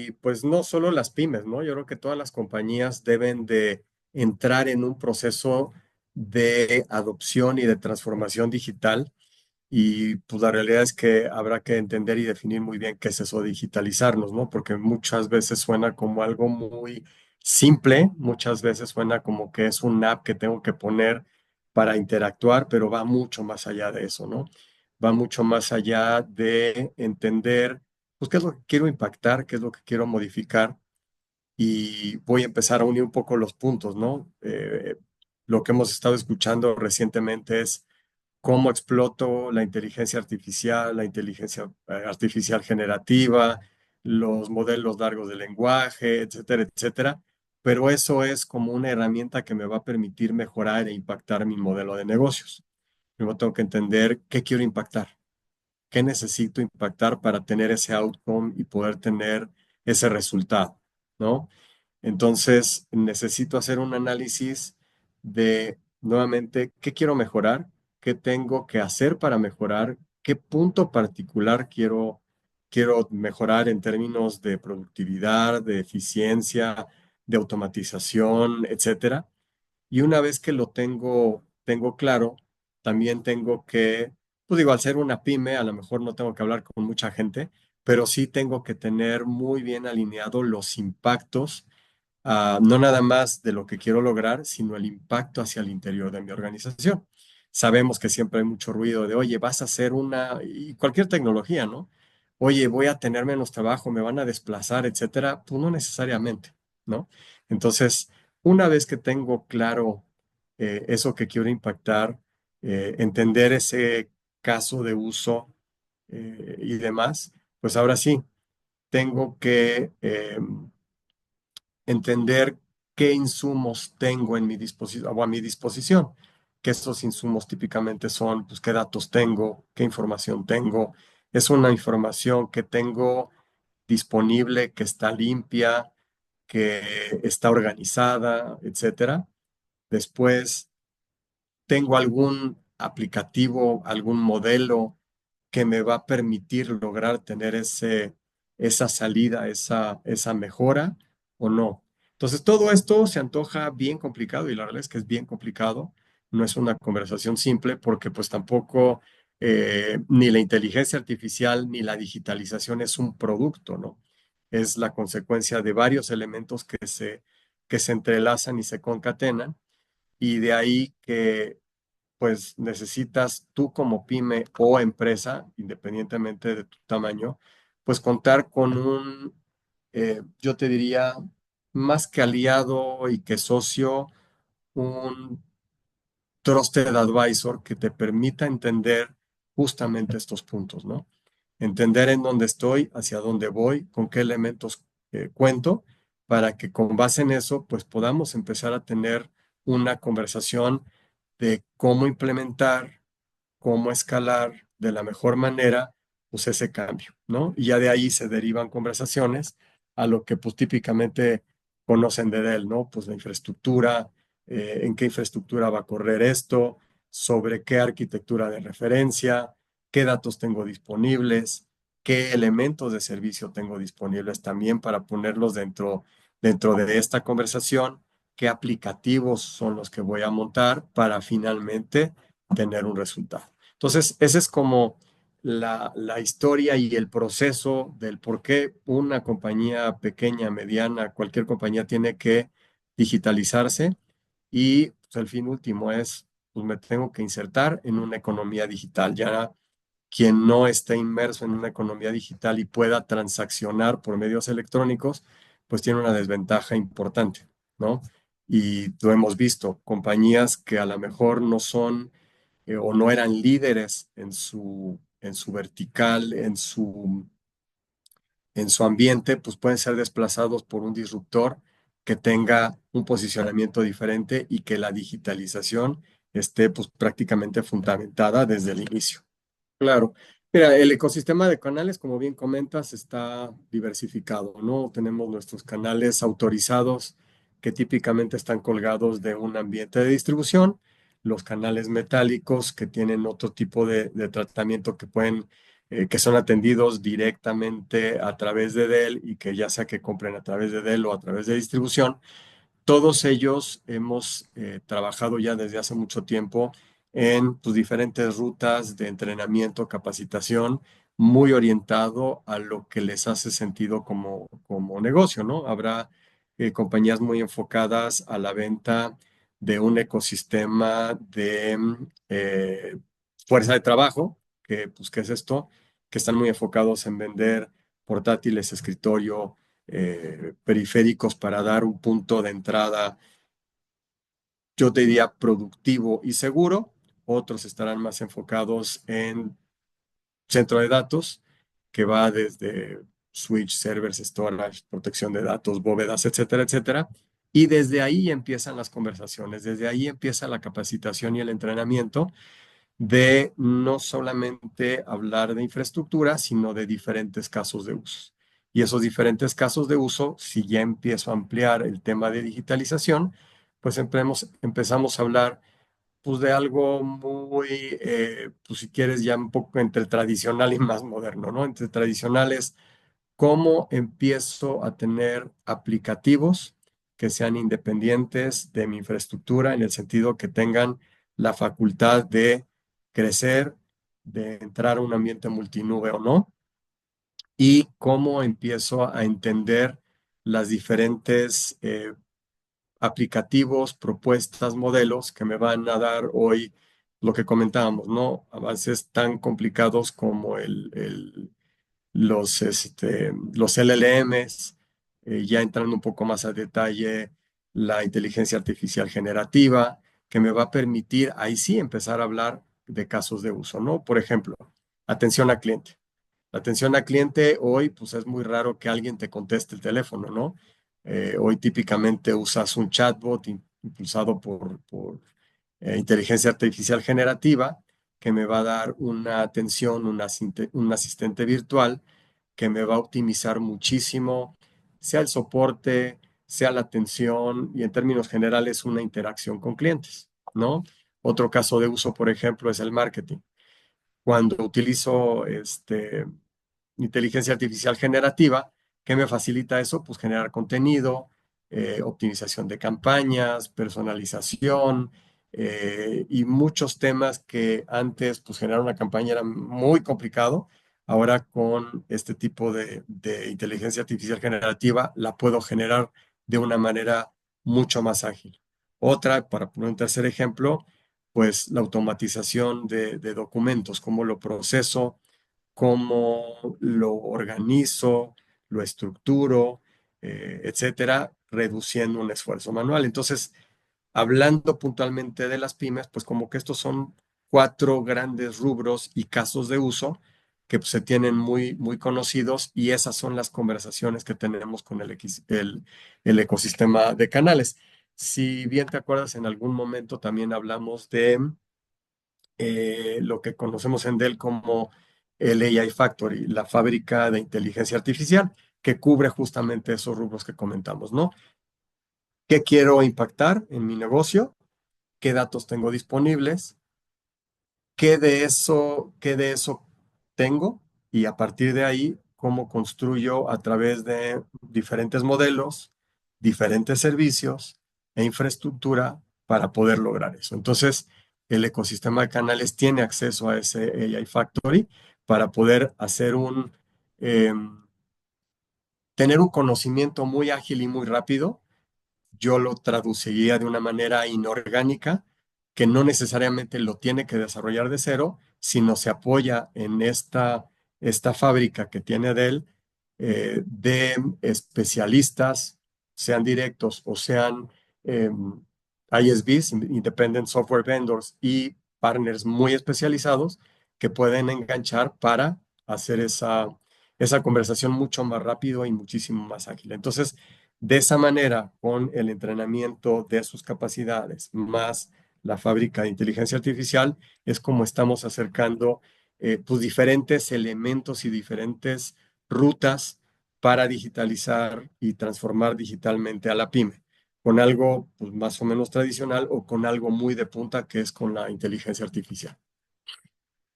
Y pues no solo las pymes, ¿no? Yo creo que todas las compañías deben de entrar en un proceso de adopción y de transformación digital. Y pues la realidad es que habrá que entender y definir muy bien qué es eso de digitalizarnos, ¿no? Porque muchas veces suena como algo muy simple, muchas veces suena como que es una app que tengo que poner para interactuar, pero va mucho más allá de eso, ¿no? Va mucho más allá de entender, pues, qué es lo que quiero impactar, qué es lo que quiero modificar, y voy a empezar a unir un poco los puntos, ¿no? Lo que hemos estado escuchando recientemente es cómo exploto la inteligencia artificial generativa, los modelos largos de lenguaje, etcétera, etcétera. Pero eso es como una herramienta que me va a permitir mejorar e impactar mi modelo de negocios. Primero tengo que entender qué quiero impactar, qué necesito impactar para tener ese outcome y poder tener ese resultado, ¿no? Entonces, necesito hacer un análisis de, nuevamente, qué quiero mejorar, qué tengo que hacer para mejorar, qué punto particular quiero mejorar en términos de productividad, de eficiencia, de automatización, etcétera. Y una vez que lo tengo claro, también tengo que, pues digo, al ser una pyme, a lo mejor no tengo que hablar con mucha gente, pero sí tengo que tener muy bien alineados los impactos, no nada más de lo que quiero lograr, sino el impacto hacia el interior de mi organización. Sabemos que siempre hay mucho ruido de, oye, vas a hacer y cualquier tecnología, ¿no? Oye, voy a tener menos trabajo, me van a desplazar, etcétera. Pues no necesariamente, ¿no? Entonces, una vez que tengo claro eso que quiero impactar, entender ese caso de uso y demás, pues ahora sí, tengo que entender qué insumos tengo en mi disposición o a mi disposición, que estos insumos típicamente son, pues, qué datos tengo, qué información tengo. Es una información que tengo disponible, que está limpia, que está organizada, etcétera. Después, tengo algún aplicativo, algún modelo que me va a permitir lograr tener esa salida, esa mejora o no. Entonces, todo esto se antoja bien complicado y la verdad es que es bien complicado. No es una conversación simple porque pues tampoco ni la inteligencia artificial ni la digitalización es un producto, ¿no? Es la consecuencia de varios elementos que se entrelazan y se concatenan, y de ahí que pues necesitas tú como pyme o empresa, independientemente de tu tamaño, pues contar con yo te diría, más que aliado y que socio, un trusted advisor que te permita entender justamente estos puntos, ¿no? Entender en dónde estoy, hacia dónde voy, con qué elementos cuento, para que con base en eso, pues podamos empezar a tener una conversación de cómo implementar, cómo escalar de la mejor manera, pues ese cambio, ¿no? Y ya de ahí se derivan conversaciones a lo que pues típicamente conocen de él, ¿no? Pues la infraestructura, en qué infraestructura va a correr esto, sobre qué arquitectura de referencia, qué datos tengo disponibles, qué elementos de servicio tengo disponibles también para ponerlos dentro de esta conversación, qué aplicativos son los que voy a montar para finalmente tener un resultado. Entonces, esa es como la historia y el proceso del por qué una compañía pequeña, mediana, cualquier compañía tiene que digitalizarse, y pues, el fin último es, pues me tengo que insertar en una economía digital. Ya quien no esté inmerso en una economía digital y pueda transaccionar por medios electrónicos, pues tiene una desventaja importante, ¿no? Y lo hemos visto, compañías que a lo mejor no son o no eran líderes en su vertical, en su ambiente, pues pueden ser desplazados por un disruptor que tenga un posicionamiento diferente y que la digitalización esté pues prácticamente fundamentada desde el inicio. Claro. Mira, el ecosistema de canales, como bien comentas, está diversificado, ¿no? Tenemos nuestros canales autorizados que típicamente están colgados de un ambiente de distribución, los canales metálicos que tienen otro tipo de tratamiento que pueden que son atendidos directamente a través de Dell y que ya sea que compren a través de Dell o a través de distribución, todos ellos hemos trabajado ya desde hace mucho tiempo en pues, diferentes rutas de entrenamiento, capacitación, muy orientado a lo que les hace sentido como negocio, ¿no? Habrá compañías muy enfocadas a la venta de un ecosistema de fuerza de trabajo, que pues, ¿qué es esto? Que están muy enfocados en vender portátiles, escritorio, periféricos para dar un punto de entrada, yo te diría productivo y seguro. Otros estarán más enfocados en centro de datos, que va desde switch, servers, storage, protección de datos, bóvedas, etcétera, etcétera. Y desde ahí empiezan las conversaciones, desde ahí empieza la capacitación y el entrenamiento de no solamente hablar de infraestructura, sino de diferentes casos de uso. Y esos diferentes casos de uso, si ya empiezo a ampliar el tema de digitalización, pues empezamos a hablar pues, de algo muy, pues si quieres, ya un poco entre tradicional y más moderno, ¿no? Entre tradicionales, ¿cómo empiezo a tener aplicativos que sean independientes de mi infraestructura en el sentido que tengan la facultad de crecer, de entrar a un ambiente multinube o no? Y cómo empiezo a entender las diferentes aplicativos, propuestas, modelos que me van a dar hoy lo que comentábamos, ¿no? Avances tan complicados como los LLMs, ya entrando un poco más a detalle, la inteligencia artificial generativa, que me va a permitir ahí sí empezar a hablar de casos de uso, ¿no? Por ejemplo, atención al cliente. La atención al cliente hoy, pues es muy raro que alguien te conteste el teléfono, ¿no? Hoy típicamente usas un chatbot impulsado por inteligencia artificial generativa que me va a dar una atención, un asistente virtual que me va a optimizar muchísimo, sea el soporte, sea la atención y en términos generales una interacción con clientes, ¿no? Otro caso de uso, por ejemplo, es el marketing. Cuando utilizo inteligencia artificial generativa, ¿qué me facilita eso? Pues generar contenido, optimización de campañas, personalización y muchos temas que antes, pues generar una campaña era muy complicado. Ahora con este tipo de inteligencia artificial generativa la puedo generar de una manera mucho más ágil. Otra, para poner un tercer ejemplo, pues la automatización de documentos, cómo lo proceso, cómo lo organizo, lo estructuro, etcétera, reduciendo un esfuerzo manual. Entonces, hablando puntualmente de las pymes, pues como que estos son cuatro grandes rubros y casos de uso que pues, se tienen muy, muy conocidos y esas son las conversaciones que tenemos con el ecosistema de canales. Si bien te acuerdas, en algún momento también hablamos de lo que conocemos en Dell como el AI Factory, la fábrica de inteligencia artificial, que cubre justamente esos rubros que comentamos, ¿no? ¿Qué quiero impactar en mi negocio? ¿Qué datos tengo disponibles? ¿Qué de eso tengo? Y a partir de ahí, ¿cómo construyo a través de diferentes modelos, diferentes servicios e infraestructura para poder lograr eso? Entonces, el ecosistema de canales tiene acceso a ese AI Factory para poder tener un conocimiento muy ágil y muy rápido. Yo lo traduciría de una manera inorgánica, que no necesariamente lo tiene que desarrollar de cero, sino se apoya en esta fábrica que tiene Dell de especialistas, sean directos o sean eh, ISVs, Independent Software Vendors, y partners muy especializados que pueden enganchar para hacer esa conversación mucho más rápido y muchísimo más ágil. Entonces, de esa manera, con el entrenamiento de sus capacidades, más la fábrica de inteligencia artificial, es como estamos acercando pues, diferentes elementos y diferentes rutas para digitalizar y transformar digitalmente a la pyme, con algo pues, más o menos tradicional o con algo muy de punta que es con la inteligencia artificial.